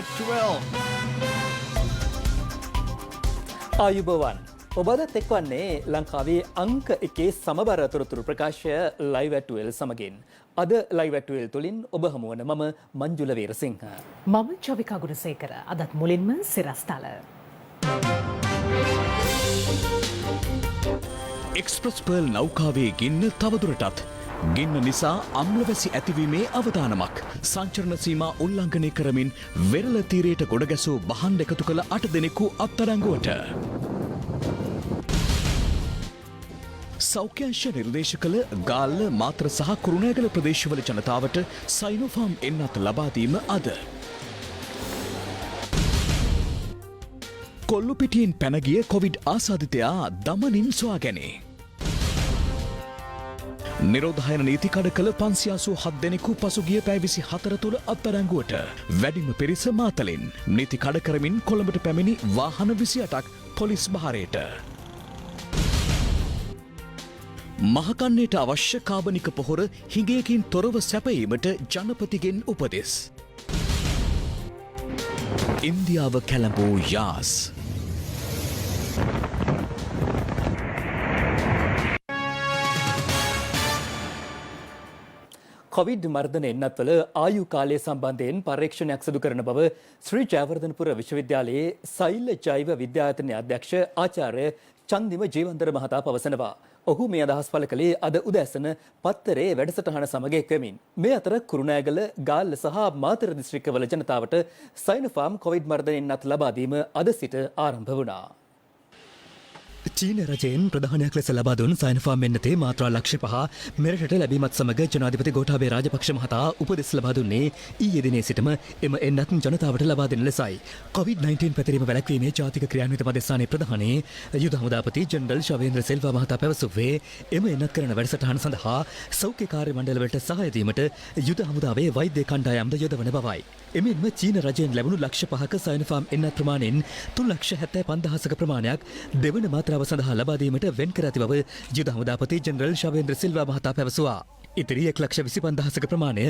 at 12. ආයුබෝවන් ඔබද එක්වන්නේ ලංකාවේ අංක එකේ සමබර තොරතුරු ප්‍රකාශය ලයිව් ඇට් 12 සමගින්. අද ලයිව් ඇට් 12 තුලින් ඔබ හමුවන මම මංජුල වීරසිංහ. මම චවිකා ගුණසේකර. අදත් මුලින්ම සිරස්තල. එක්ස්ප්‍රස් පර්ල් නෞකාවේ ගින්න තවදුරටත්. ගින්න නිසා අම්ලවැසි ඇතිවීමේ අවදානමක්. සංචරණ සීමා උල්ලංඝනය කරමින් වෙරළ තීරයට ගොඩ ගැසූ බහන්ඩ එකතු කළ 8 දෙනෙකු අත්අඩංගුවට. සෞඛ්‍යංශ නිර්දේශ කළ ගාල්ල මාතර සහ කුරුණෑගල ප්‍රදේශවල ජනතාවට සයිනෝෆාම් එන්නත් ලබා දීම අද. කොල්ලුපිටියෙන් පැනගිය කොවිඩ් ආසාදිතයා දමනින් සොයාගැනේ. නිරෝධායන නීති කඩ කළ 587 දෙනෙකු පසුගිය පැය 24 තුළ අත්අඩංගුවට. වැඩිම පිරිස මාතලෙන්. නීති කඩ කරමින් කොළඹට පැමිණි වාහන 28ක් පොලිස් බහරයට. මහකන්නයට අවශ්‍ය කාබනික පොහොර හිඟයකින් තොරව සැපයීමට ජනපතිගෙන් උපදෙස්. ඉන්දියාව කැළඹූ යාස්. කොවිඩ් මර්ධන එන්නත්වල ආයු කාලය සම්බන්ධයෙන් පරීක්ෂණයක් සිදු කරන බව ශ්‍රී ජයවර්ධනපුර විශ්වවිද්‍යාලයේ සෛල ජෛව විද්‍යායතනයේ අධ්‍යක්ෂ ආචාර්ය චන්දිම ජීවන්දර මහතා පවසනවා. ඔහු මේ අදහස් පළ කළේ අද උදෑසන පත්තරේ වැඩසටහන සමග එක්වමින්. මේ අතර කුරුණෑගල, ගාල්ල සහ මාතර දිස්ත්‍රික්කවල ජනතාවට සයිනෝෆාම් කොවිඩ් මර්ධන එන්නත් ලබා දීම අද සිට ආරම්භ වුණා. චීන රජයෙන් ප්‍රධානයක් ලෙස ලබා දුන් සයිනෝෆාම් එන්නතේ මාත්‍රා ලක්ෂ 5 මෙරටට ලැබීමත් සමග ජනාධිපති ගෝඨාභය රාජපක්ෂ මහතා උපදෙස් ලබා දුන්නේ ඊයේ දිනේ සිටම එම එන්නත් ජනතාවට ලබා දෙන ලෙසයි. කොවිඩ්-19 පැතිරීම වැළැක්වීමේ ජාතික ක්‍රියාන්විත මධ්‍යස්ථානයේ ප්‍රධානී යුද හමුදාපති ජෙනරල් ශවේන්ද්‍ර සිල්වා මහතා පැවසුවේ එම එන්නත් කරන වැඩසටහන සඳහා සෞඛ්‍ය කාර්ය මණ්ඩලවලට සහාය දීමට යුද හමුදාවේ වෛද්‍ය කණ්ඩායම්ද යොදවන බවයි. එමෙන්ම චීන රජයෙන් ලැබුණු ලක්ෂ 5ක සයිනෝෆාම් එන්නත් ප්‍රමාණයෙන් 3,75,000ක ප්‍රමාණයක් දෙවන මාත්‍රාව සඳහා ලබා දීමට වෙන් කර ඇති බව යුද හමුදාපති ජෙනරල් ශවේන්ද්‍ර සිල්වා මහතා පැවසුවා. ඉතිරි 1,25,000ක ප්‍රමාණය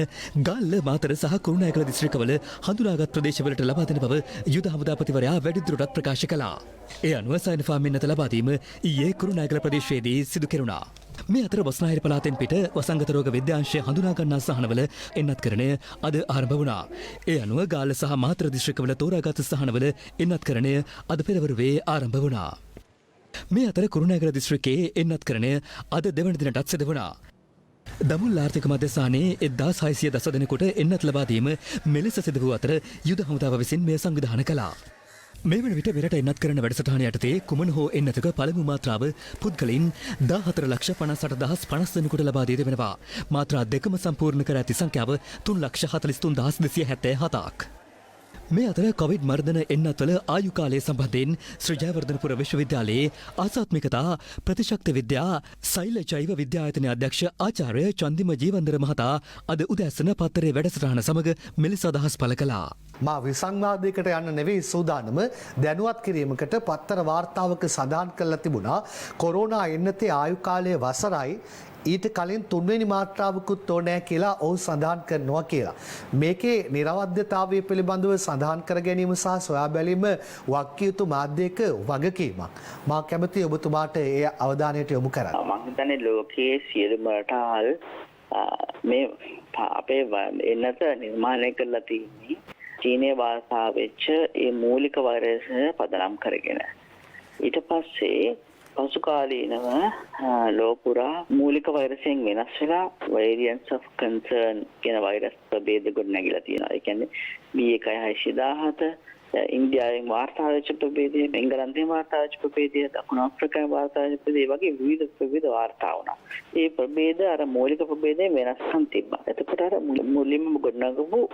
ගාල්ල, මාතර සහ කුරුණෑගල දිස්ත්‍රික්කවල හඳුනාගත් ප්‍රදේශවලට ලබා දෙන බව යුද හමුදාපතිවරයා වැඩිදුරටත් ප්‍රකාශ කළා. ඒ අනුව සයිනෝෆාම් එන්නත ලබා දීම ඊයේ කුරුණෑගල ප්‍රදේශයේදී සිදු කෙරුණා. මේ අතර බොස්නාහිර පළාතෙන් පිට වසංගත රෝග විද්‍යාංශය හඳුනා ගන්නා සහනවල එන්නත්කරණය අද ආරම්භ වුණා. ඒ අනුව ගාල්ල සහ මාතර දිස්ත්‍රික්කවල තෝරාගත් සහනවල එන්නත්කරණය අද පෙරවරුවේ ආරම්භ වුණා. මේ අතර කුරුණෑගල දිස්ත්‍රික්කයේ එන්නත්කරණය අද දෙවන දිනටත් සිදු වුණා. දමුල් ආර්ථික මධ්‍යස්ථානයේ 1610 දෙනෙකුට එන්නත් ලබා දීම මෙලෙස සිදු වූ අතර යුද හමුදාව විසින් මෙය සංවිධානය කළා. මේ වන විට මෙරට එන්නත් කරන වැඩසටහන යටතේ කුමන හෝ එන්නතක පළමු මාත්‍රාව පුද්ගලයින් 14,50,50 දෙනෙකුට ලබා දී තිබෙනවා. මාත්‍රා දෙකම සම්පූර්ණ කර ඇති සංඛ්‍යාව 3,43,277ක්. මේ අතර කොවිඩ් මර්ධන එන්නත්වල ආයු කාලය සම්බන්ධයෙන් ශ්‍රී ජයවර්ධනපුර විශ්වවිද්‍යාලයේ ආසාත්මිකතා ප්‍රතිශක්ති විද්‍යා සෛල ජෛව විද්‍යායතනයේ අධ්‍යක්ෂ ආචාර්ය චන්දිම ජීවන්දර මහතා අද උදෑසන පත්තරේ වැඩසටහන සමග මෙලෙස අදහස් පළ කළා. මා විසංවාදයකට යන්න නෙවෙයි සූදානම දැනුවත් කිරීමකට පත්තර වාර්තාවක සඳහන් කරලා තිබුණා කොරෝනා එන්නතේ ආයු කාලය වසරයි ඊට කලින් 3 වෙනි මාත්‍රාවකුත් ඕනෑ කියලා ඔහු සඳහන් කරනවා කියලා. මේකේ නිරවද්‍යතාවය පිළිබඳව සඳහන් කර ගැනීම සහ සොයා බැලීම වක්කියුතු මාධ්‍යයක වගකීමක්. මා කැමතියි ඔබතුමාට ඒ අවධානයට යොමු කරන්න. මම හිතන්නේ ලෝකයේ සියලුම රටවල් මේ අපේ එන්නත නිර්මාණය කරලා තියෙන්නේ චීනයේ වාර්තා වෙච්ච ඒ මූලික වෛරසය පදනම් කරගෙන. ඊට පස්සේ පසු කාලීනව ලෝපුරා මූලික වෛරසයෙන් වෙනස් වෙලා variants of concern කියන වෛරස් ප්‍රභේද ගොඩ නැගිලා තියෙනවා. ඒ කියන්නේ B1.617 ඉන්දියාවෙන් වාර්තා වෙච්ච ප්‍රභේදය, එංගලන්තයෙන් වාර්තා වෙච්ච ප්‍රභේදය, දකුණු ආෆ්‍රිකාවෙන් වාර්තා වෙච්ච ප්‍රභේදය වගේ විවිධ ප්‍රභේද වාර්තා වුණා. මේ ප්‍රභේද අර මූලික ප්‍රභේදයෙන් වෙනස්කම් තිබ්බා. එතකොට අර මුලින්ම ගොඩ නැගපු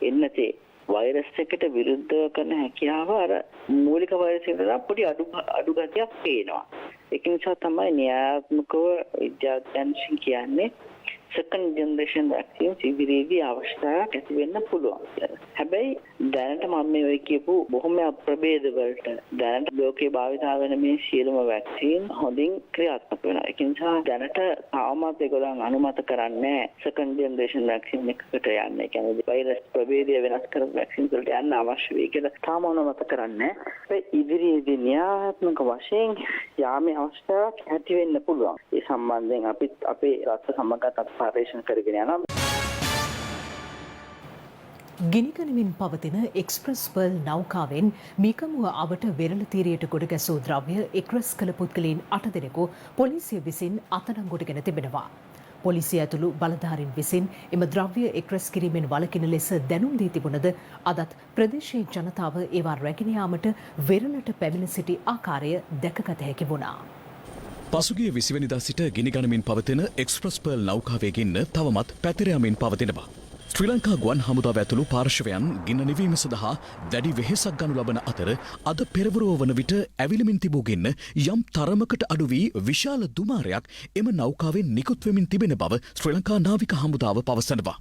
එන්නතේ වෛරස් එකට විරුද්ධව කරන හැකියාව අර මූලික වෛරස් එකට පොඩි අඩු ගතියක් පේනවා. ඒක නිසා තමයි න්‍යායාත්මකව විද්‍යාඥයන් කියන්නේ second generation vaccines ඉදිරියේදී අවශ්‍යතාවයක් ඇති වෙන්න පුළුවන් කියලා. හැබැයි දැනට මම මේ ඔය කියපු බොහොම ප්‍රභේද වලට දැනට ලෝකේ භාවිතා වෙන මේ සියලුම වැක්සින් හොඳින් ක්‍රියාත්මක වෙනවා. ඒ නිසා දැනට තාමත් ඒගොල්ලන් අනුමත කරන්නේ second generation vaccine එකකට යන්න. ඒ කියන්නේ වෛරස් ප්‍රභේදය වෙනස් කරන vaccine වලට යන්න අවශ්‍ය වෙයි කියලා තාම අනුමත කරන්නේ. ඒ ඉදිරියේදී න්‍යායාත්මක වශයෙන් යාමේ අවස්ථාවක් ඇති වෙන්න පුළුවන්. ඒ සම්බන්ධයෙන් අපිත් අපේ රට සමගත් පරීක්ෂණ කරගෙන යනවා. ගිනිගනිමින් පවතින එක්ස්ප්‍රස් පර්ල් නෞකාවෙන් මීකමුව අවට වෙරළ තීරයට ගොඩ ගැසූ ද්‍රව්‍ය එක්රස් කළ පුද්ගලයන් 8 දෙනෙකු පොලිසිය විසින් අත්අඩංගුවටගෙන තිබෙනවා. පොලිසිය ඇතුළු බලධාරීන් විසින් එම ද්‍රව්‍ය එක්රස් කිරීමෙන් වළකින ලෙස දැනුම් දී තිබුණද අදත් ප්‍රදේශයේ ජනතාව ඒවා රැගෙන යාමට වෙරළට පැමිණ සිටි ආකාරය දැකගත හැකි වුණා. පසුගිය 20 වෙනිදා සිට ගිනිගනිමින් පවතින එක්ස්ප්‍රස් පර්ල් නෞකාවේ ගින්න තවමත් පැතිර යමින් පවතිනවා. ශ්‍රී ලංකා ගුවන් හමුදාව ඇතුළු පාර්ශවයන් ගින්න නිවීම සඳහා දැඩි වෙහෙසක් ගනු ලබන අතර අද පෙරවරුව වන විට ඇවිලමින් තිබූ ගින්න යම් තරමකට අඩු වී විශාල දුමාරයක් එම නෞකාවෙන් නිකුත් වෙමින් තිබෙන බව ශ්‍රී ලංකා නාවික හමුදාව පවසනවා.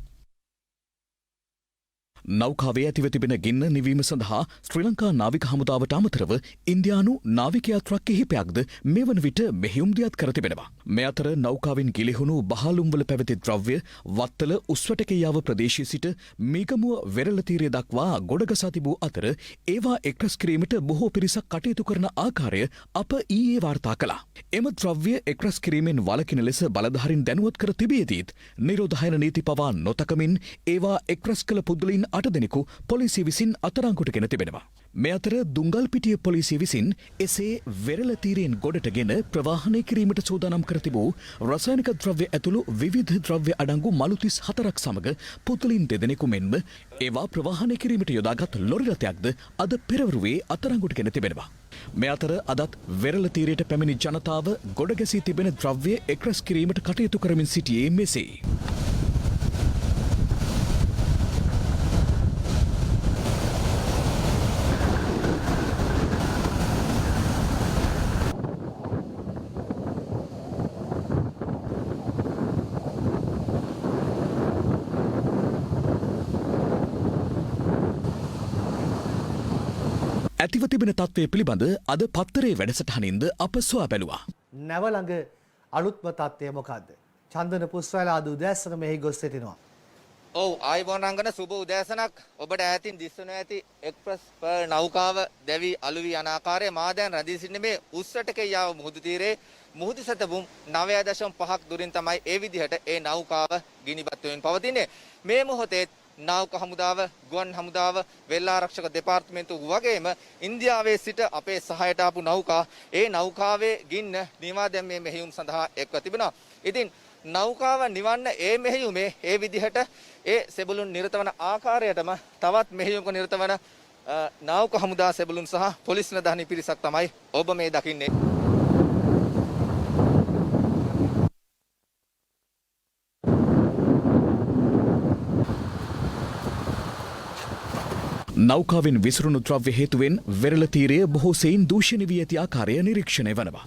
නෞකාවේ ඇතිව තිබෙන ගින්න නිවීම සඳහා ශ්‍රී ලංකා නාවික හමුදාවට අමතරව ඉන්දියානු නාවික යාත්‍රා කිහිපයක්ද මේ වන විට මෙහෙයුම් දියත් කර තිබෙනවා. මේ අතර නෞකාවෙන් ගිලිහුණු බහලුම්වල පැවති ද්‍රව්‍ය වත්තල උස්වැටකෙයාව ප්‍රදේශයේ සිට මීගමුව වෙරළ තීරය දක්වා ගොඩගසා තිබූ අතර ඒවා එක්රස් කිරීමට බොහෝ පිරිසක් කටයුතු කරන ආකාරය අප ඊයේ වාර්තා කළා. එම ද්‍රව්‍ය එක්රස් කිරීමෙන් වළකින ලෙස බලධාරීන් දැනුවත් කර තිබියදීත් නිරෝධායන නීති පවා නොතකමින් ඒවා එක්රස් කළ පුද්ගලයින් 8 දෙනෙකු පොලිසිය විසින් අත්අඩංගුවටගෙන තිබෙනවා. මේ අතර දුංගල්පිටිය පොලිසිය විසින් එසේ වෙරළ තීරයෙන් ගොඩටගෙන ප්‍රවාහනය කිරීමට සූදානම් කර තිබූ රසායනික ද්‍රව්‍ය ඇතුළු විවිධ ද්‍රව්‍ය අඩංගු මළු 34ක් සමග පුද්ගලයින් 2 දෙනෙකු මෙන්ම ඒවා ප්‍රවාහනය කිරීමට යොදාගත් ලොරි රථයක්ද අද පෙරවරුවේ අත්අඩංගුවටගෙන තිබෙනවා. මේ අතර අදත් වෙරළ තීරයට පැමිණි ජනතාව ගොඩගැසී තිබෙන ද්‍රව්‍ය එක්රස් කිරීමට කටයුතු කරමින් සිටියේ මෙසේ. ඇතිව තිබෙන තත්ත්වය පිළිබඳ අද පත්තරේ වැඩසටහනින්ද අප සොයා බැලුවා. නැව ළඟ අලුත්ම තත්ත්වය මොකද්ද? චන්දන පුස්වැලා අද උදෑසන මෙහි ගොස් සිටිනවා. ඔව් ආයිබෝන් රංගන සුබ උදෑසනක් ඔබට ඈතින් දිස්සුන ඇති එක්ස්ප්‍රස් පර්ල් නෞකාව දැවි අලුවි යන ආකාරය මා දැන් රැඳී සිටින මේ උස්සටකෙයාව මුහුදු තීරයේ මුහුදු සතබුම් 9.5ක් දුරින් තමයි ඒ විදිහට ඒ නෞකාව ගිනිපත් වෙමින් පවතින්නේ. මේ මොහොතේ නාවික හමුදාව, ගුවන් හමුදාව, වෙල්ල ආරක්ෂක දෙපාර්තමේන්තුව වගේම ඉන්දියාවේ සිට අපේ සහායට ආපු නෞකා ඒ නෞකාවේ ගින්න නිවා දැමීමේ මෙහෙයුම් සඳහා එක්ව තිබෙනවා. ඉතින් නෞකාව නිවන්න ඒ මෙහෙයුමේ ඒ විදිහට ඒ සෙබළුන් නිරත වන ආකාරයටම තවත් මෙහෙයුමක නිරත වන නාවික හමුදා සෙබළුන් සහ පොලිස් නිලධාරී පිරිසක් තමයි ඔබ මේ දකින්නේ. නෞකාවෙන් විසිරුණු ද්‍රව්‍ය හේතුවෙන් වෙරළ තීරය බොහෝ සෙයින් දූෂණය වී ඇති ආකාරය නිරීක්ෂණය වනවා.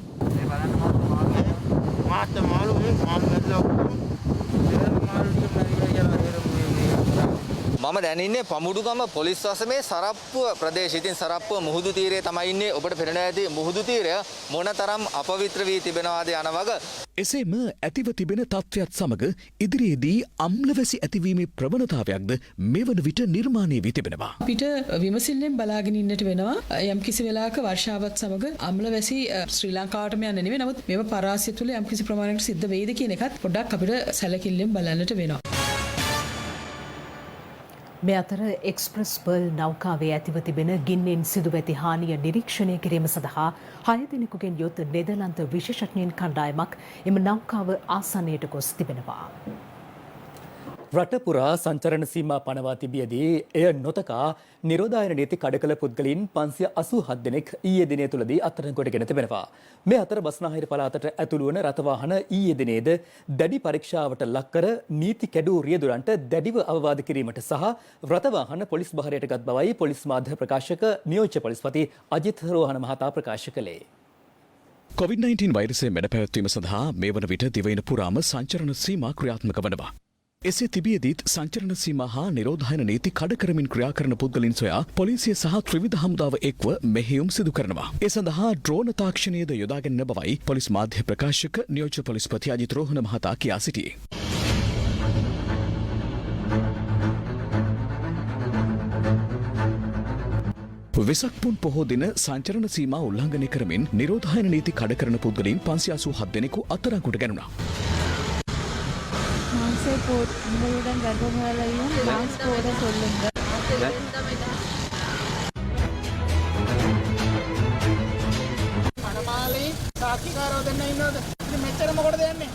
මම දැන් ඉන්නේ පමුඩුගම පොලිස් වසමේ සරප්පුව ප්‍රදේශයේ. ඉතින් සරප්පුව මුහුදු තීරයේ තමයි ඉන්නේ. ඔබට පෙනෙනවා ඇති මුහුදු තීරය මොනතරම් අපවිත්‍ර වී තිබෙනවාද යන වග. එසේම ඇතිව තිබෙන තත්ත්වයක් සමග ඉදිරියේදී අම්ලවැසි ඇතිවීමේ ප්‍රවණතාවයක්ද මෙවන විට නිර්මාණය වී තිබෙනවා. අපිට විමසිල්ලෙන් බලාගෙන ඉන්නට වෙනවා. යම්කිසි වෙලාවක වර්ෂාවත් සමග අම්ලවැසි ශ්‍රී ලංකාවටම යන්නේ නෙවෙයි. නමුත් මේව පරාසය තුළ යම්කිසි ප්‍රමාණයකට සිද්ධ වෙයිද කියන එකත් පොඩ්ඩක් අපිට සැලකිල්ලෙන් බලන්නට වෙනවා. මේ අතර එක්ස්ප්‍රස් පර්ල් නෞකාවේ ඇතිව තිබෙන ගින්නෙන් සිදුව ඇති හානිය නිරීක්ෂණය කිරීම සඳහා 6 දිනකගෙන් යුත් නෙදර්ලන්ත විශේෂඥයින් කණ්ඩායමක් එම නෞකාව ආසන්නයට ගොස් තිබෙනවා. රට පුරා සංචරණ සීමා පනවා තිබියදී එය නොතකා නිරෝධායන නීති කඩකල පුද්ගලයන් 587 දෙනෙක් ඊයේ දිනය තුලදී අත්අඩංගුවටගෙන තිබෙනවා. මේ අතර බස්නාහිර පළාතට ඇතුළු වන රථ වාහන ඊයේ දිනේද දැඩි පරීක්ෂාවට ලක් කර නීති කැඩූ රියදුරන්ට දැඩිව අවවාද කිරීමට සහ රථ වාහන පොලිස් බහරයට ගත් බවයි පොලිස් මාධ්‍ය ප්‍රකාශක නියෝජ්‍ය පොලිස්පති අජිත් රෝහණ මහතා ප්‍රකාශ කළේ. COVID-19 වෛරසය මැඩ පැවැත්වීම සඳහා මේ වන විට දිවයින පුරාම සංචරණ සීමා ක්‍රියාත්මක වනවා. එසේ තිබියදීත් සංචරණ සීමා හා නිරෝධායන නීති කඩ කරමින් ක්‍රියා කරන පුද්ගලින් සොයා පොලිසිය සහ ත්‍රිවිධ හමුදාව එක්ව මෙහෙයුම් සිදු කරනවා. ඒ සඳහා ඩ්‍රෝන තාක්ෂණයද යොදාගෙන බවයි පොලිස් මාධ්‍ය ප්‍රකාශක නියෝජ්‍ය පොලිස්පති අජිත් රෝහණ මහතා කියා සිටියේ. වෙසක් පුන් පොහෝ දින සංචරණ සීමා උල්ලංඝනය කරමින් නිරෝධායන නීති කඩ කරන පුද්ගලයින් 587 දෙනෙකු අත්අඩංගුවට ගැනුණා. மாசே உங்களுடன் கர்ப்பமாலையும் மாஸ்க் போட சொல்லுங்க. පරමාලි සාක්ෂිකාරව දෙන්න ඉන්නවද? ඉතින් මෙච්චර මොකටද යන්නේ?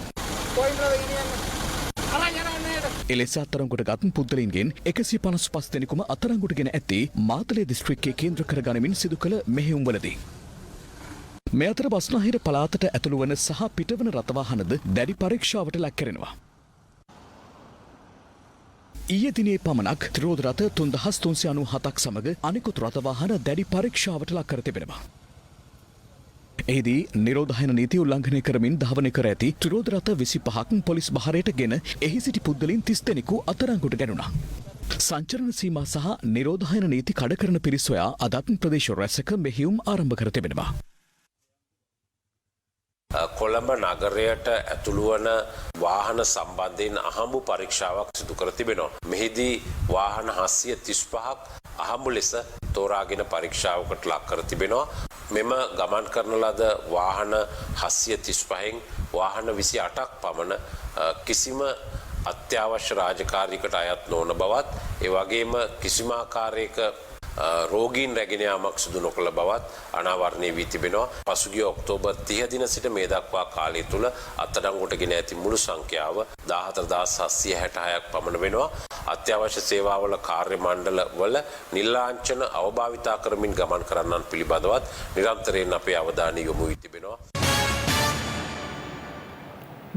කොයින්ද ගෙනියන්නේ? අරන් යනවන්නේද? එලෙස අත්අඩංගුවට ගත් පුද්ගලයින්ගෙන් 155 දෙනෙකුම අත්අඩංගුවට ගෙන ඇත්තේ මාතලේ දිස්ත්‍රික්කයේ කේන්ද්‍ර කර ගනිමින් සිදු කළ මෙහෙයුම්වලදී. මේ අතර බස්නාහිර පළාතට ඇතුළු වන සහ පිටවන රථවාහනද දැඩි පරීක්ෂාවට ලක් කරනවා. ඊයේ දිනේ පමණක් ත්‍රිරෝධ රථ 3397ක් සමග අනිකුත් රථවාහන දැඩි පරීක්ෂාවට ලක් කර තිබෙනවා. එහිදී නිරෝධායන නීති උල්ලංඝනය කරමින් ධාවනය කර ඇති ත්‍රිරෝධ රථ 25ක් පොලිස් බහරයට ගෙන එහි සිටි පුද්ගලයන් 30 දෙනෙකු අත්අඩංගුවට ගැනුණා. සංචරණ සීමා සහ නිරෝධායන නීති කඩ කරන පිරිස් සොයා අදත් ප්‍රදේශ රැසක මෙහෙයුම් ආරම්භ කර තිබෙනවා. කොළඹ නගරයට ඇතුළු වන වාහන සම්බන්ධයෙන් අහඹු පරීක්ෂාවක් සිදු කර තිබෙනවා. මෙහිදී වාහන 735ක් අහඹු ලෙස තෝරාගෙන පරීක්ෂාවකට ලක් කර තිබෙනවා. මෙම ගමන් කරන ලද වාහන 735න් වාහන 28ක් පමණ කිසිම අත්‍යවශ්‍ය රාජකාරියකට අයත් නොවන බවත්, ඒ වගේම කිසිම ආකාරයක රෝගීන් රැගෙන යාමක් සිදු නොකළ බවත් අනාවරණය වී තිබෙනවා. පසුගිය ඔක්තෝබර් 30 දින සිට මේ දක්වා කාලය තුල අත්අඩංගුවට ගෙන ඇති මුළු සංඛ්‍යාව 14766ක් පමණ වෙනවා. අත්‍යවශ්‍ය සේවාවල කාර්ය මණ්ඩල වල නිර්ලාංඡන අවභාවිතා කරමින් ගමන් කරන්නන් පිළිබඳවත් නිරන්තරයෙන් අපේ අවධානය යොමු වී තිබෙනවා.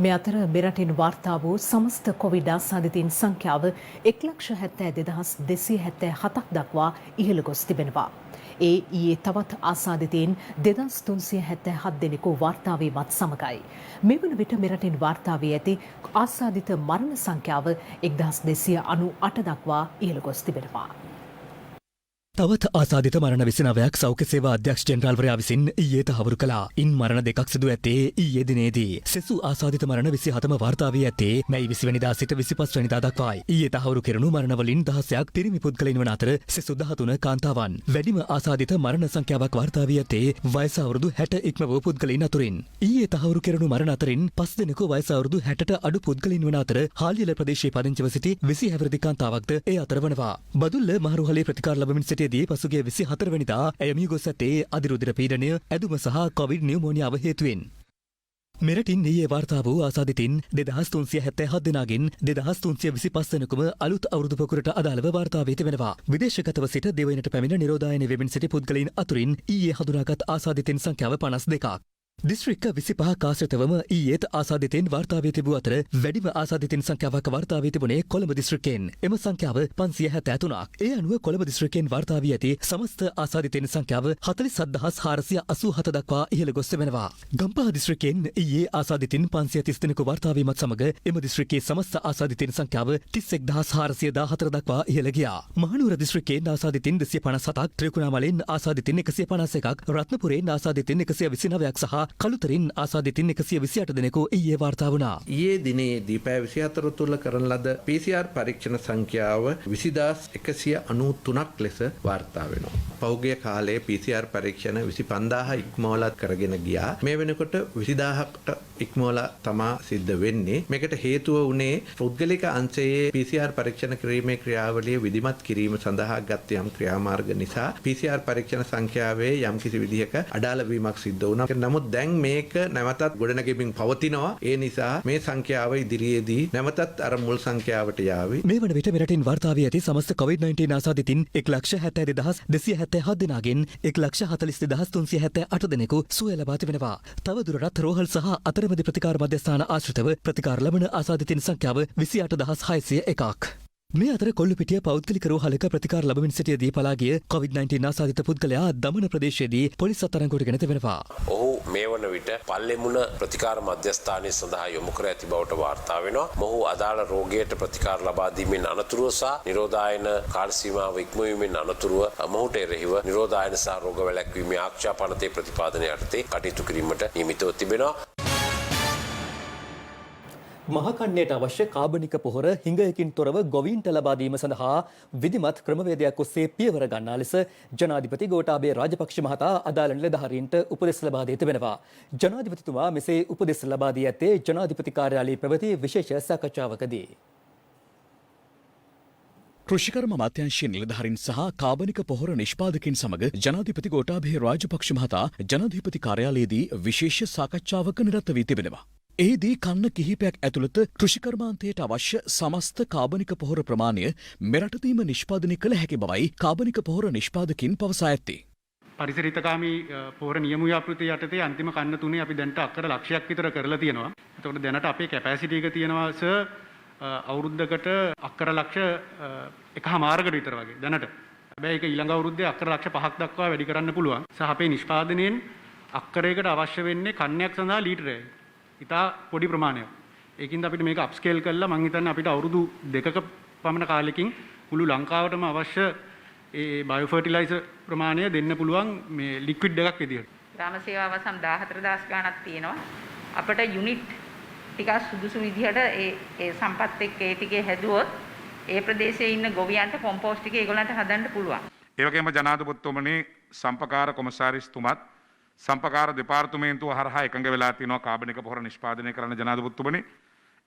මේ අතර මෙරටින් වාර්තා වූ සමස්ත කොවිඩ් ආසාදිතයින් සංඛ්‍යාව 1,72,277ක් දක්වා ඉහළ ගොස් තිබෙනවා. ඒ ඊයේ තවත් ආසාදිතයින් 2,377 දෙනෙකු වාර්තා වීමත් සමගයි. මේ වන විට මෙරටින් වාර්තා වී ඇති ආසාදිත මරණ සංඛ්‍යාව 1,298 දක්වා ඉහළ ගොස් තිබෙනවා. තවත් ආසාදිත මරණ 29ක් සෞඛ්‍ය සේවා අධ්‍යක්ෂ ජෙනරාල්වරයා විසින් ඊයේ තහවුරු කළා. ඉන් මරණ දෙකක් සිදු ඇත්තේ ඊයේ දිනේදී. සෙසු ආසාදිත මරණ 27ම වාර්තා වී ඇත්තේ මැයි 20 වෙනිදා සිට 25 වෙනිදා දක්වායි. ඊයේ තහවුරු කෙරුණු මරණ වලින් 16ක් පිරිමි පුද්ගලයින් වන අතර සෙසු 13 කාන්තාවන්. වැඩිම ආසාදිත මරණ සංඛ්‍යාවක් වාර්තා වී ඇත්තේ වයස අවුරුදු 60 ඉක්ම වූ පුද්ගලයින් අතුරින්. ඊයේ තහවුරු කෙරුණු මරණ අතරින් 5 දෙනෙකු වයස අවුරුදු 60ට අඩු පුද්ගලයින් වන අතර හාලියල ප්‍රදේශයේ පදිංචිව සිටි 20 හැවිරිදි කාන්තාවක්ද ඒ අතර වනවා. බදුල්ල මහරුහලේ ප්‍රතිකාර ලැබමින් සිටියේදී පසුගිය 24 වෙනිදා ඇය මිය ගොස් ඇත්තේ අධිරුධිර පීඩනය, ඇදුම සහ කොවිඩ් නියුමෝනියාව හේතුවෙන්. මෙරටින් ඊයේ වාර්තා වූ ආසාදිතින් 2377 දෙනාගෙන් 2325 දෙනෙකුම අලුත් අවුරුදු පොකුරට අදාළව වාර්තා වී තිබෙනවා. විදේශගතව සිට දෙවයිනට පැමිණ නිරෝධායන වෙමින් සිටි පුද්ගලයින් අතුරින් ඊයේ හඳුනාගත් ආසාදිතින් සංඛ්‍යාව 52ක්. දිස්ත්‍රික්ක 25ක ආශ්‍රිතවම ඊයේත් ආසාදිතයින් වාර්තා වී තිබූ අතර වැඩිම ආසාදිතයින් සංඛ්‍යාවක් වාර්තා වී තිබුණේ කොළඹ දිස්ත්‍රික්කයෙන්. එම සංඛ්‍යාව 573ක්. ඒ අනුව කොළඹ දිස්ත්‍රික්කයෙන් වාර්තා වී ඇති සමස්ත ආසාදිතයින් සංඛ්‍යාව 47487 දක්වා ඉහළ ගොස් තිබෙනවා. ගම්පහ දිස්ත්‍රික්කයෙන් ඊයේ ආසාදිතයින් 530 දෙනෙකු වාර්තා වීමත් සමග එම දිස්ත්‍රික්කයේ සමස්ත ආසාදිතයින් සංඛ්‍යාව 31414 දක්වා ඉහළ ගියා. මහනුවර දිස්ත්‍රික්කයෙන් ආසාදිතයින් 257ක්, ත්‍රිකුණාමලෙන් ආසාදිතයින් 151ක්, රත්නපුරයෙන් ආසාදිතයින් 129ක් සහ කළුතරින් ආසාදිතින් 128 දෙනෙකු ඊයේ වාර්තා වුණා. ඊයේ දිනේදී පැය 24 තුල කරන ලද PCR පරීක්ෂණ සංඛ්‍යාව 20193ක් ලෙස වාර්තා වෙනවා. පෞද්ගලික කාලයේ PCR පරීක්ෂණ 25000 ඉක්මවලා කරගෙන ගියා. මේ වෙනකොට 20000කට ඉක්මවලා තමා සිද්ධ වෙන්නේ. මේකට හේතුව උනේ පුද්ගලික අංශයේ PCR පරීක්ෂණ කිරීමේ ක්‍රියාවලිය විධිමත් කිරීම සඳහා ගත් යම් ක්‍රියාමාර්ග නිසා PCR පරීක්ෂණ සංඛ්‍යාවේ යම් කිසි විදිහක අඩාල වීමක් සිද්ධ වුණා. නමුත් දැන් මේක නැවතත් ගොඩනැගෙමින් පවතිනවා. ඒ නිසා මේ සංඛ්‍යාව ඉදිරියේදී නැවතත් අර මුල් සංඛ්‍යාවට යාවි. මේ වන විට මෙරටින් වාර්තා වී ඇති සමස්ත COVID-19 ආසාදිතින් 1,72,277 දෙනාගෙන් 1,42,378 දෙනෙකු සුවය ලබා තිබෙනවා. තවදුරටත් රෝහල් සහ අතරමැදි ප්‍රතිකාර මධ්‍යස්ථාන ආශ්‍රිතව ප්‍රතිකාර ලබන ආසාදිතින් සංඛ්‍යාව 28,601ක්. මේ අතර කොල්ලුපිටිය පෞද්ගලික රෝහලක ප්‍රතිකාර ලැබමින් සිටිය දීපලාගේ COVID-19 ආසාදිත පුද්ගලයා දමන ප්‍රදේශයේදී පොලිස් අත්අඩංගුවටගෙන තිබෙනවා. ඔහු මේ වන විට පල්ලෙමුණ ප්‍රතිකාර මධ්‍යස්ථානයේ සඳහා යොමු කර ඇති බවට වාර්තා වෙනවා. මොහු අදාළ රෝගයට ප්‍රතිකාර ලබා දීමෙන් අනතුරුව සහ නිරෝධායන කාල සීමාව ඉක්මවීමෙන් අනතුරුව මොහුට එරෙහිව නිරෝධායන සහ රෝග වැළැක්වීමේ ආරක්ෂා පනතේ ප්‍රතිපාදනය යටතේ කටයුතු කිරීමට නියමිතව තිබෙනවා. මහකන්නයට අවශ්‍ය කාබනික පොහොර හිඟයකින් තොරව ගොවීන්ට ලබා දීම සඳහා විධිමත් ක්‍රමවේදයක් ඔස්සේ පියවර ගන්නා ලෙස ජනාධිපති ගෝඨාභය රාජපක්ෂ මහතා අදාළ නිලධාරීන්ට උපදෙස් ලබා දී තිබෙනවා. ජනාධිපතිතුමා මෙසේ උපදෙස් ලබා දී ඇත්තේ ජනාධිපති කාර්යාලයේ පැවති විශේෂ සාකච්ඡාවකදී. කෘෂිකර්ම අමාත්‍යාංශයේ නිලධාරීන් සහ කාබනික පොහොර නිෂ්පාදකයින් සමග ජනාධිපති ගෝඨාභය රාජපක්ෂ මහතා ජනාධිපති කාර්යාලයේදී විශේෂ සාකච්ඡාවක නිරත වී තිබෙනවා. එහිදී කන්න කිහිපයක් ඇතුළත කෘෂිකර්මාන්තයට අවශ්‍ය සමස්ත කාබනික පොහොර ප්‍රමාණය මෙරටදීම නිෂ්පාදනය කළ හැකි බවයි කාබනික පොහොර නිෂ්පාදකින් පවසා ඇත්තේ. පරිසරිතකාමී පොහොර නියම ව්‍යාපෘතිය යටතේ අන්තිම කන්න තුනේ අපි දැනට අක්කර ලක්ෂයක් විතර කරලා තියෙනවා. එතකොට දැනට අපේ කැපැසිටි එක තියෙනවා අවුරුද්දකට අක්කර ලක්ෂ 1.5කට විතර වගේ දැනට. හැබැයි ඒක ඊළඟ අවුරුද්දේ අක්කර ලක්ෂ 5ක් දක්වා වැඩි කරන්න පුළුවන්. සහ අපේ නිෂ්පාදනයෙන් අක්කරයකට අවශ්‍ය වෙන්නේ කන්නයක් සඳහා ලීටරයයි. ඉතා පොඩි ප්‍රමාණයක්. ඒකින්ද අපිට මේක අප්ස්කේල් කරලා මම හිතන්නේ අපිට අවුරුදු 2ක පමණ කාලෙකින් මුළු ලංකාවටම අවශ්‍ය ඒ බයෝ ෆර්ටිලයිසර් ප්‍රමාණය දෙන්න පුළුවන් මේ ලික්විඩ් එකක් විදියට. ග්‍රාම සේවාව සම් 14000 ගණනක් තියෙනවා. අපිට යුනිට් ටිකක් සුදුසු විදිහට ඒ සම්පත් එක්ක ඒ ටිකේ හැදුවොත් ඒ ප්‍රදේශයේ ඉන්න ගොවියන්ට කොම්පෝස්ට් ටික ඒගොල්ලන්ට හදන්න පුළුවන්. ඒ වගේම ජනාධිපතිතුමනි සම්පකාර කොමසාරිස්තුමත් සම්පකාර දෙපාර්තමේන්තුව හරහා එකඟ වෙලා තිනවා කාබනික පොහොර නිෂ්පාදනය කරන ජනාධිපතිතුමනි.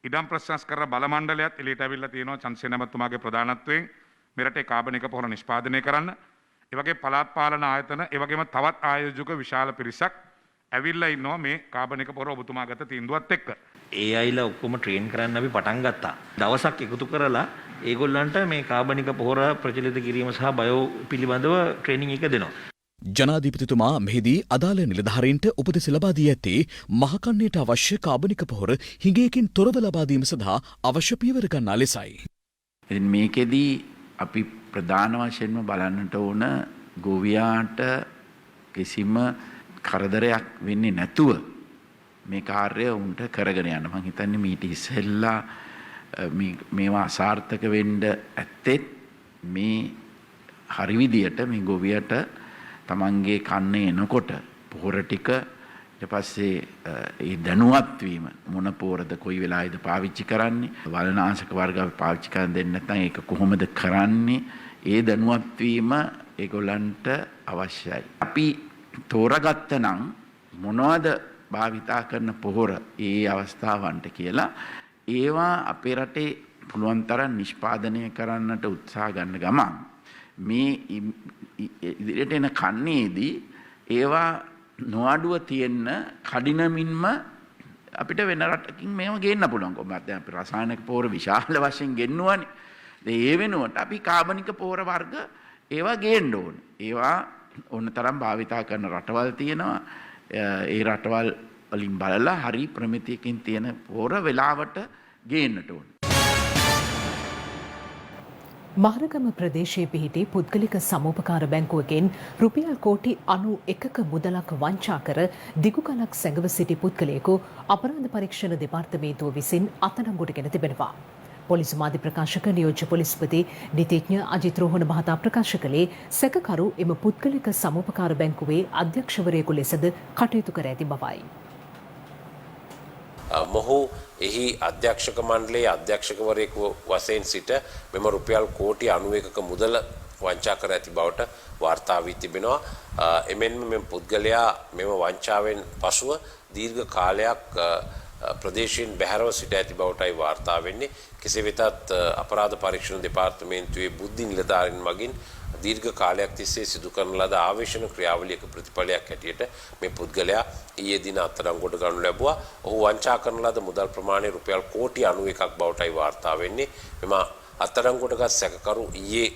ඉඩම් ප්‍රසංස්කර බල මණ්ඩලයත් එළියට ඇවිල්ලා තියෙනවා චන්දසේන මහත්මයාගේ ප්‍රධානත්වයෙන් මෙරටේ කාබනික පොහොර නිෂ්පාදනය කරන්න. ඒ වගේ පළාත් පාලන ආයතන ඒ වගේම තවත් ආයෝජක විශාල පිරිසක් ඇවිල්ලා ඉන්නවා මේ කාබනික පොහොර ඔබතුමා ගත තීන්දුවත් එක්ක. ඒ අයලා ඔක්කොම ට්‍රේන් කරන්න අපි පටන් ගත්තා. දවසක් එකතු කරලා ඒගොල්ලන්ට මේ කාබනික පොහොර ප්‍රචලිත කිරීම සහ බයෝ පිළිබඳව ට්‍රේනින් එක දෙනවා. ජනාධිපතිතුමා මෙහිදී අදාළ නිලධාරීන්ට උපදෙස් ලබා දී ඇත්තේ මහකන්නයට අවශ්‍ය කාබනික පොහොර හිඟයකින් තොරව ලබා දීම සඳහා අවශ්‍ය පියවර ගන්නා ලෙසයි. ඉතින් මේකෙදී අපි ප්‍රධාන වශයෙන්ම බලන්නට ඕන ගෝවියාට කිසිම කරදරයක් වෙන්නේ නැතුව මේ කාර්යය උන්ට කරගෙන යන්න. මම හිතන්නේ මීට ඉස්සෙල්ලා මේවා අසාර්ථක වෙන්න ඇත්තෙත් මේ හරි විදියට මේ ගොවියට තමන්ගේ කන්නේ එනකොට පොහොර ටික ඊට පස්සේ ඒ දැනුවත් වීම මොන පොහොරද කොයි වෙලාවෙද පාවිච්චි කරන්නේ වලනාශක වර්ග පාවිච්චි කරන්න දෙන්නේ නැත්නම් ඒක කොහොමද කරන්නේ ඒ දැනුවත් වීම ඒගොල්ලන්ට අවශ්‍යයි. අපි තෝරාගත්ත නම් මොනවද භාවිතා කරන පොහොර ඒ අවස්ථාවන්ට කියලා ඒවා අපේ රටේ පුළුවන් තරම් නිෂ්පාදනය කරන්නට උත්සාහ ගන්න ගමන් මේ ඉදිරියට එන කන්නේදී ඒවා නොඅඩුව තියෙන්න කඩිනමින්ම අපිට වෙන රටකින් මේව ගේන්න පුළුවන්. කොහොමද දැන් අපි රසායනික පොහොර විශාල වශයෙන් ගෙන්නුවානේ. ඒ වෙනුවට අපි කාබනික පොහොර වර්ග ඒවා ගේන්න ඕනේ. ඒවා ඕන තරම් භාවිතා කරන රටවල් තියෙනවා. ඒ රටවල් වලින් බලලා හරි ප්‍රමිතියකින් තියෙන පොහොර වෙලාවට ගේන්නට ඕනේ. මහරගම ප්‍රදේශයේ පිහිටි පුද්ගලික සමූපකාර බැංකුවකින් රුපියල් කෝටි 91ක මුදලක් වංචා කර දිගු කලක් සැඟව සිටි පුද්ගලයෙකු අපරාධ පරීක්ෂණ දෙපාර්තමේන්තුව විසින් අත්අඩංගුවටගෙන තිබෙනවා. පොලිස් මාධ්‍ය ප්‍රකාශක නියෝජ්‍ය පොලිස්පති නිතීඥ අජිත් රෝහණ මහතා ප්‍රකාශ කළේ සැකකරු එම පුද්ගලික සමූපකාර බැංකුවේ අධ්‍යක්ෂවරයෙකු ලෙසද කටයුතු කර ඇති බවයි. මොහු එහි අධ්‍යක්ෂක මණ්ඩලයේ අධ්‍යක්ෂකවරයෙකු වශයෙන් සිට මෙම රුපියල් කෝටි 91ක මුදල වංචා කර ඇති බවට වාර්තා වී තිබෙනවා. එමෙන්ම මෙම පුද්ගලයා මෙම වංචාවෙන් පසුව දීර්ඝ කාලයක් ප්‍රදේශයෙන් බැහැරව සිට ඇති බවටයි වාර්තා වෙන්නේ. කෙසේ වෙතත් අපරාධ පරීක්ෂණ දෙපාර්තමේන්තුවේ බුද්ධි නිලධාරීන් මගින් දීර්ඝ කාලයක් තිස්සේ සිදු කරන ලද ආවේශන ක්‍රියාවලියක ප්‍රතිඵලයක් හැටියට මේ පුද්ගලයා ඊයේ දින අත්අඩංගුවට ගනු ලැබුවා. ඔහු වංචා කරන ලද මුදල් ප්‍රමාණය රුපියල් කෝටි 91ක් බවටයි වාර්තා වෙන්නේ. මෙම අත්අඩංගුවටගත් සැකකරු ඊයේ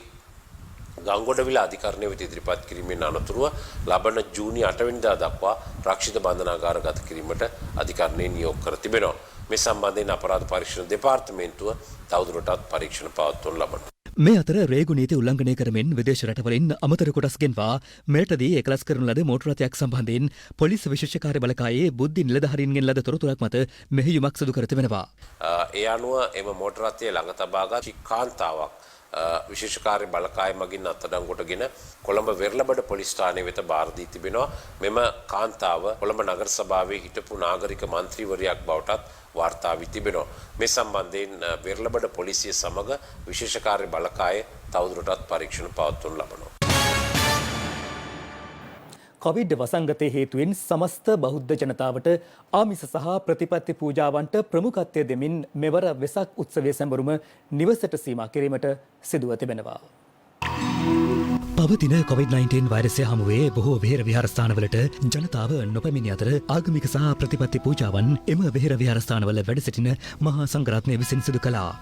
ගංගොඩවිල අධිකරණය වෙත ඉදිරිපත් කිරීමෙන් අනතුරුව ලබන ජූනි 8 වෙනිදා දක්වා රක්ෂිත බන්ධනාගාරගත කිරීමට අධිකරණය නියෝග කර තිබෙනවා. මේ සම්බන්ධයෙන් අපරාධ පරීක්ෂණ දෙපාර්තමේන්තුව තවදුරටත් පරීක්ෂණ පවත්වනු ලබනවා. මේ අතර රේගු නීති උල්ලංඝනය කරමින් විදේශ රටවලින් අමතර කොටස් ගෙන්වා මෙරටදී එකලස් කරන ලද මෝටර් රථයක් සම්බන්ධයෙන් පොලිස් විශේෂ කාර්ය බලකායේ බුද්ධි නිලධාරීන්ගෙන් ලද තොරතුරක් මත මෙහෙයුමක් සිදු කර තිබෙනවා. ඒ අනුව එම මෝටර් රථය ළඟ තබාගත් කාන්තාවක් විශේෂ කාර්ය බලකාය මගින් අත්අඩංගුවටගෙන කොළඹ වෙරළබඩ පොලිස් ස්ථානය වෙත බාර දී තිබෙනවා. මෙම කාන්තාව කොළඹ නගර සභාවේ හිටපු නාගරික මන්ත්‍රීවරයෙක් බවටත් වාර්තා වී තිබෙනවා. මේ සම්බන්ධයෙන් වෙරළබඩ පොලිසිය සමග විශේෂ කාර්ය බලකාය තවදුරටත් පරීක්ෂණ පවත්වනු ලබනවා. කොවිඩ් වසංගතය හේතුවෙන් සමස්ත බෞද්ධ ජනතාවට ආමිස සහ ප්‍රතිපත්ති පූජාවන්ට ප්‍රමුඛත්වය දෙමින් මෙවර වෙසක් උත්සවය සැඹරුම නිවසට සීමා කිරීමට සිදුව තිබෙනවා. පවතින COVID-19 වෛරසය හමුවේ බොහෝ වෙහෙර විහාරස්ථානවලට ජනතාව නොපැමිණි අතර ආගමික සහ ප්‍රතිපත්ති පූජාවන් එම වෙහෙර විහාරස්ථානවල වැඩ සිටින මහා සංඝරත්නය විසින් සිදු කළා.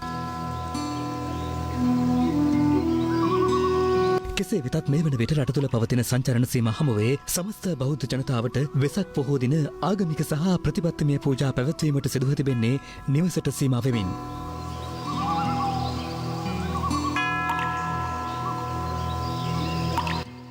කෙසේ වෙතත් මේ වන විට රට තුළ පවතින සංචරණ සීමා හමුවේ සමස්ත බෞද්ධ ජනතාවට වෙසක් පොහෝ දින ආගමික සහ ප්‍රතිපත්තිමය පූජා පැවැත්වීමට සිදුව තිබෙන්නේ නිවසට සීමා වෙමින්.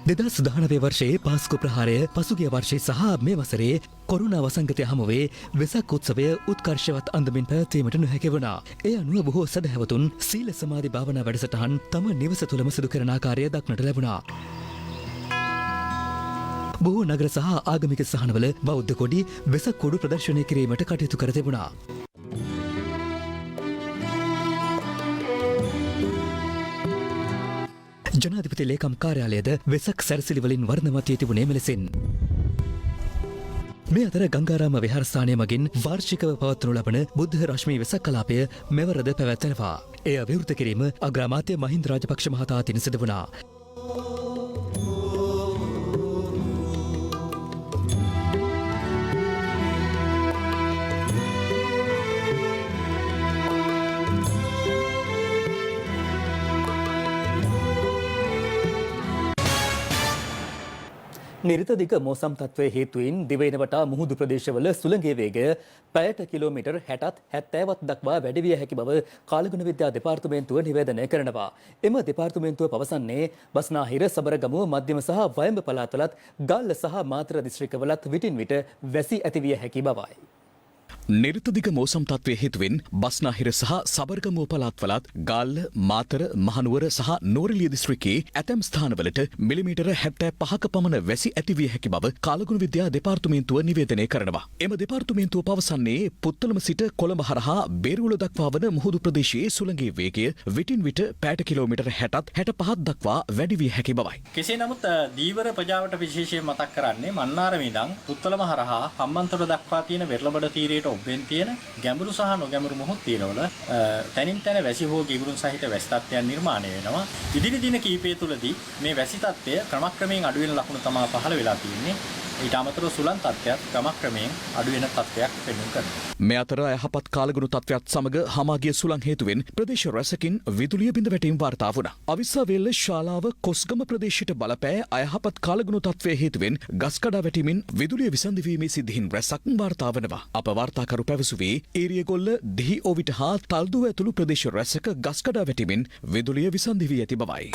දෙදස් දහනවේ වර්ෂයේ පාස්කු ප්‍රහාරය පසුගිය වර්ෂයේ සහ මේ වසරේ කොරුණා වසංගතය හමුවේ වෙසක් උත්සවය උත්කර්ෂවත් අන්දමින් පැවැත්වීමට නොහැකි වුණා. ඒ අනුව බොහෝ සැදැහැවතුන් සීල සමාධි භාවනා වැඩසටහන් තම නිවස තුළම සිදු කරන ආකාරය දක්නට ලැබුණා. බොහෝ නගර සහ ආගමික සහනවල බෞද්ධ කොඩි වෙසක් කොඩු ප්‍රදර්ශනය කිරීමට කටයුතු කර තිබුණා. ජනාධිපති ලේකම් කාර්යාලයද වෙසක් සැරසිලි වලින් වර්ණවත් වී තිබුණේ මෙලෙසින්. මේ අතර ගංගාරාම විහාරස්ථානය මගින් වාර්ෂිකව පවත්වනු ලබන බුද්ධ රශ්මී වෙසක් කලාපය මෙවරද පැවැත්වෙනවා. එය විවෘත කිරීම අග්‍රාමාත්‍ය මහින්ද රාජපක්ෂ මහතා අතින් සිදු වුණා. නිර්තදික මෝසම් තත්වය හේතුවෙන් දිවයින වටා මුහුදු ප්‍රදේශවල සුළඟේ වේගය පැයට කිලෝමීටර් 60ත් 70ත් දක්වා වැඩි විය හැකි බව කාලගුණ විද්‍යා දෙපාර්තමේන්තුව නිවේදනය කරනවා. එම දෙපාර්තමේන්තුව පවසන්නේ බස්නාහිර, සබරගමුව, මධ්‍යම සහ වයඹ පළාත්වලත් ගාල්ල සහ මාතර දිස්ත්‍රික්කවලත් විටින් විට වැසි ඇති විය හැකි බවයි. නිර්තදික මෝසම් තත්වය හේතුවෙන් බස්නාහිර සහ සබර්ගමුව පළාත්වලත් ගාල්ල, මාතර, මහනුවර සහ නෝරෙලිය දිස්ත්‍රික්කයේ ඇතැම් ස්ථානවලට මිලිමීටර 75ක පමණ වැසි ඇතිවිය හැකි බව කාලගුණ විද්‍යා දෙපාර්තමේන්තුව නිවේදනය කරනවා. එම දෙපාර්තමේන්තුව පවසන්නේ පුත්තලම සිට කොළඹ හරහා බේරුවල දක්වා වන මුහුදු ප්‍රදේශයේ සුළඟේ වේගය විටින් විට පැයට කිලෝමීටර් 60ත් 65ත් දක්වා වැඩි විය හැකි බවයි. කෙසේ නමුත් දීවර ප්‍රජාවට විශේෂයෙන් මතක් කරන්නේ මන්නාරම ඉඳන් පුත්තලම හරහා හම්බන්තොට දක්වා තියෙන වෙරළබඩ තීරයට ඔබෙන් තියෙන ගැඹුරු සහ නොගැඹුරු මොහොත් తీරවල තනින් තන වැසි හෝ ගිගුරුන් සහිත වැසි තත්ත්වයන් නිර්මාණය වෙනවා. ඉදිරි දින කිහිපය තුළදී මේ වැසි තත්ත්වය ක්‍රමක්‍රමයෙන් අඩු වෙන ලකුණු තමයි පහළ වෙලා තියෙන්නේ. ඊට අමතරව සුළං තත්ත්වයක් ක්‍රමක්‍රමයෙන් අඩු වෙන තත්ත්වයක් පෙන්වන්න කරනවා. මේ අතර අයහපත් කාලගුණ තත්ත්වයක් සමග හමාගිය සුළං හේතුවෙන් ප්‍රදේශ රැසකින් විදුලිය බිඳ වැටීම් වාර්තා වුණා. අවිස්සාවේල්ල ශාලාව කොස්ගම ප්‍රදේශයට බලපෑ අයහපත් කාලගුණ තත්ත්වය හේතුවෙන් ගස් කඩා වැටීමෙන් විදුලිය විසන්ධි සිද්ධීන් රැසක් වාර්තා වනවා. අප වාර්තාකරු පැවසුවේ ඒරියගොල්ල දෙහි ඕවිට හා තල්දුව ඇතුළු ප්‍රදේශ රැසක ගස් කඩා වැටීමෙන් විදුලිය විසන්ධි වී ඇති බවයි.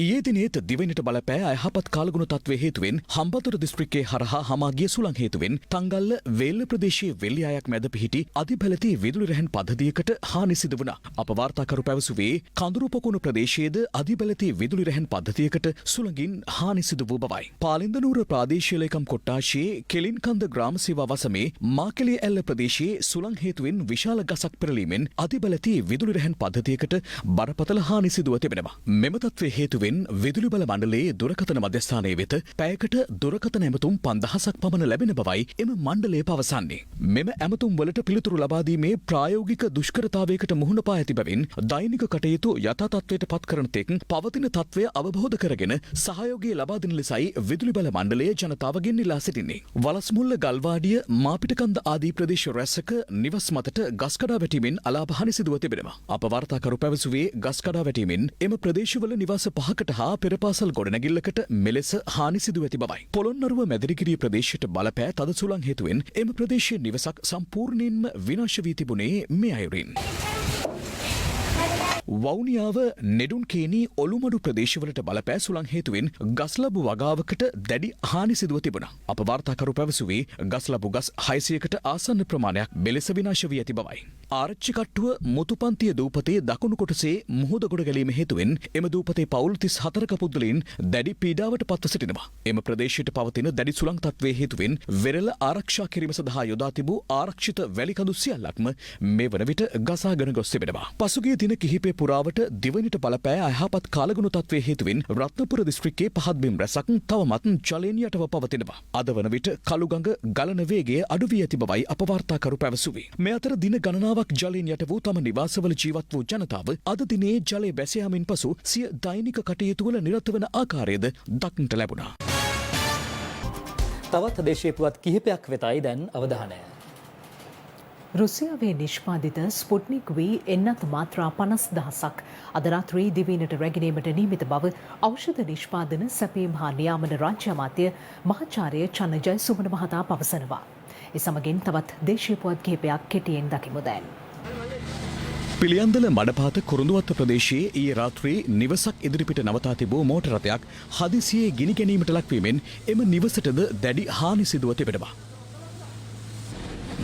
ඊයේ දිනේත් දිවයිනට බලපෑ අයහපත් කාලගුණ තත්ත්වය හේතුවෙන් හම්බන්තොට දිස්ත්‍රික්කයේ හරහා හමාගිය සුළං හේතුවෙන් තංගල්ල වේල්ල ප්‍රදේශයේ වෙල්ලි අයක් මැද පිහිටි අධිබලති විදුලි රැහැන් පද්ධතියකට හානි සිදු වුණා. අප වාර්තාකරු පැවසුවේ කඳුරුපොකුණු ප්‍රදේශයේද අධිබලති විදුලි රැහැන් පද්ධතියකට සුළඟින් හානි සිදු වූ බවයි. පාලින්දනුවර ප්‍රාදේශීය ලේකම් කොට්ටාශයේ කෙලින්කන්ද ග්‍රාම සේවා වසමේ මාකලේ ඇල්ල ප්‍රදේශයේ සුළං හේතුවෙන් විශාල ගසක් පෙරලීමෙන් අධිබලති විදුලි රැහැන් පද්ධතියකට බරපතල හානි සිදුව තිබෙනවා. මෙම තත්ත්වය හේතුවෙන් විදුලි බල මණ්ඩලයේ දුරකථන මධ්‍යස්ථානයේ වෙත පැයකට දුරකථන ඇමතුම් 5000ක් පමණ ලැබෙන බවයි එම මණ්ඩලය පවසන්නේ. මෙම ඇමතුම් වලට පිළිතුරු ලබා දීමේ ප්‍රායෝගික දුෂ්කරතාවයකට මුහුණ පා ඇති බැවින් දෛනික කටයුතු යථා තත්ත්වයට පත් කරන තෙක් පවතින තත්ත්වය අවබෝධ කරගෙන සහයෝගය ලබා දෙන ලෙසයි විදුලි බල මණ්ඩලය ජනතාවගෙන් ඉල්ලා සිටින්නේ. වලස්මුල්ල, ගල්වාඩිය, මාපිටකන්ද ආදී ප්‍රදේශ රැසක නිවස් මතට ගස් කඩා වැටීමෙන් අලාභ හානි සිදුව තිබෙනවා. අප වාර්තාකරු පැවසුවේ ගස් කඩා වැටීමෙන් එම ප්‍රදේශවල නිවාස 5 5කට හා පෙරපාසල් ගොඩනැගිල්ලකට මෙලෙස හානි සිදුව ඇති බවයි. පොළොන්නරුව මැදිරිගිරිය ප්‍රදේශයට බලපෑ තද සුළං හේතුවෙන් එම ප්‍රදේශයේ නිවසක් සම්පූර්ණයෙන්ම විනාශ වී තිබුණේ මේ අයුරින්. වවුනියාව නෙඩුන්කේනී ඔළුමඩු ප්‍රදේශවලට බලපෑ සුළං හේතුවෙන් ගස්ලබු වගාවකට දැඩි හානි සිදුව තිබුණා. අප වාර්තාකරු පැවසුවේ ගස්ලබු ගස් 600කට ආසන්න ප්‍රමාණයක් මෙලෙස විනාශ වී ඇති බවයි. ආරච්චි කට්ටුව මුතුපන්තිය දූපතේ දකුණු කොටසේ මුහුද ගොඩ ගැලීම හේතුවෙන් එම දූපතේ පවුල් 34ක පුද්ගලයන් දැඩි පීඩාවට පත්ව සිටිනවා. එම ප්‍රදේශයට පවතින දැඩි සුළං තත්ත්වයේ හේතුවෙන් වෙරළ ආරක්ෂා කිරීම සඳහා යොදා තිබූ ආරක්ෂිත වැලිකඳු සියල්ලක්ම මේ වන විට ගසාගෙන ගොස් තිබෙනවා. පසුගිය දින කිහිපය පුරාවට දිවයිනට බලපෑ අයහපත් කාලගුණ තත්ත්වයේ හේතුවෙන් රත්නපුර දිස්ත්‍රික්කයේ පහත් බිම් රැසක් තවමත් ජලයෙන් යටව පවතිනවා. අද වන විට කළුගඟ ගලන වේගය අඩු වී ඇති බවයි අප වාර්තාකරු පැවසුවේ. මේ අතර දින ගණනාවක් ජලයෙන් යට වූ තම නිවාසවල ජීවත් වූ ජනතාව අද දිනේ ජලය බැස යාමෙන් පසු සිය දෛනික කටයුතු වල නිරත වන ආකාරයද දක්නට ලැබුණා. තවත් දේශීය පුවත් කිහිපයක් වෙතයි දැන් අවධානය. රුසියාවේ නිෂ්පාදිත ස්පුට්නික් වී එන්නත් මාත්‍රා 50,000ක් අද රාත්‍රී දිවයිනට රැගෙනීමට නියමිත බව ඖෂධ නිෂ්පාදන සැපීම් හා නියාමන රාජ්‍ය අමාත්‍ය මහාචාර්ය චන්න ජයසුමන මහතා පවසනවා. ඒ සමගින් තවත් දේශීය පුවත් කිහිපයක් කෙටියෙන් දකිමු දැන්. පිළියන්දල මඩපාත කුරුඳුවත්ත ප්‍රදේශයේ ඊයේ රාත්‍රී නිවසක් ඉදිරිපිට නවතා තිබූ මෝටර රථයක් හදිසියේ ගිනි ගැනීමට ලක්වීමෙන් එම නිවසටද දැඩි හානි සිදුව තිබෙනවා.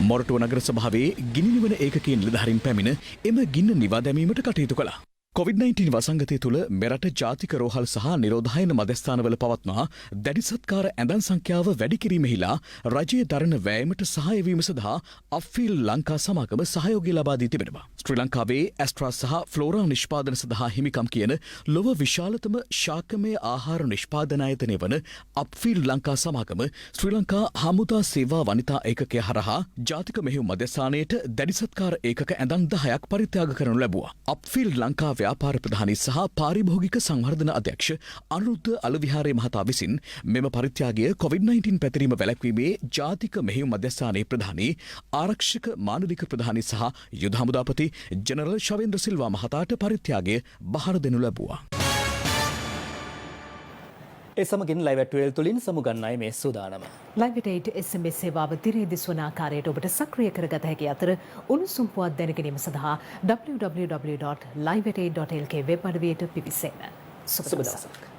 මොරටුව නගර සභාවේ ගිනි නිවන ඒකකයෙන් නිලධාරීන් පැමිණ එම ගින්න නිවා දැමීමට කටයුතු කළා. COVID-19 වසංගතය තුළ මෙරට ජාතික රෝහල් සහ නිරෝධායන මධ්‍යස්ථානවල පවත්නා දැඩි සත්කාර ඇඳන් සංඛ්‍යාව වැඩි කිරීමෙහිලා රජයේ දරන වෑයමට සහාය වීම සඳහා අප්ෆීල් ලංකා සමාගම සහයෝගය ලබා දී තිබෙනවා. ශ්‍රී ලංකාවේ ඇස්ට්‍රා සහ ෆ්ලෝරා නිෂ්පාදන සඳහා හිමිකම් කියන ලොව විශාලතම ශාකමය ආහාර නිෂ්පාදන ආයතනය වන අප්ෆීල් ලංකා සමාගම ශ්‍රී ලංකා හමුදා සේවා වනිතා ඒකකය හරහා ජාතික මෙහෙයුම් මධ්‍යස්ථානයට දැඩි සත්කාර ඒකක ඇඳන් 10ක් පරිත්‍යාග කරනු ලැබුවා. අප්ෆීල් ලංකා ව්‍යාපාර ප්‍රධානී සහ පාරිභෝගික සංවර්ධන අධ්‍යක්ෂ අනුරුද්ධ අලුවිහාරේ මහතා විසින් මෙම පරිත්‍යාගය COVID-19 පැතිරීම වැළැක්වීමේ ජාතික මෙහෙයුම් මධ්‍යස්ථානයේ ප්‍රධානී ආරක්ෂක මානවික ප්‍රධානී සහ යුද හමුදාපති ජනරල් ශවේන්ද්‍ර සිල්වා මහතාට පරිත්‍යාගය බහර දෙනු ලැබුවා. ඒ සමගින් ලයිව් ඇට්වල් තුලින් සමුගන්නයි මේ සූදානම. ලයිව් ඇට් SMS සේවාව තිරේ දිස්වන ආකාරයට ඔබට සක්‍රිය කරගත හැකි අතර උණුසුම් පුවත් දැනගැනීම සඳහා www.liveat.lk වෙබ් අඩවියට පිවිසෙන්න. සුබ දවසක්.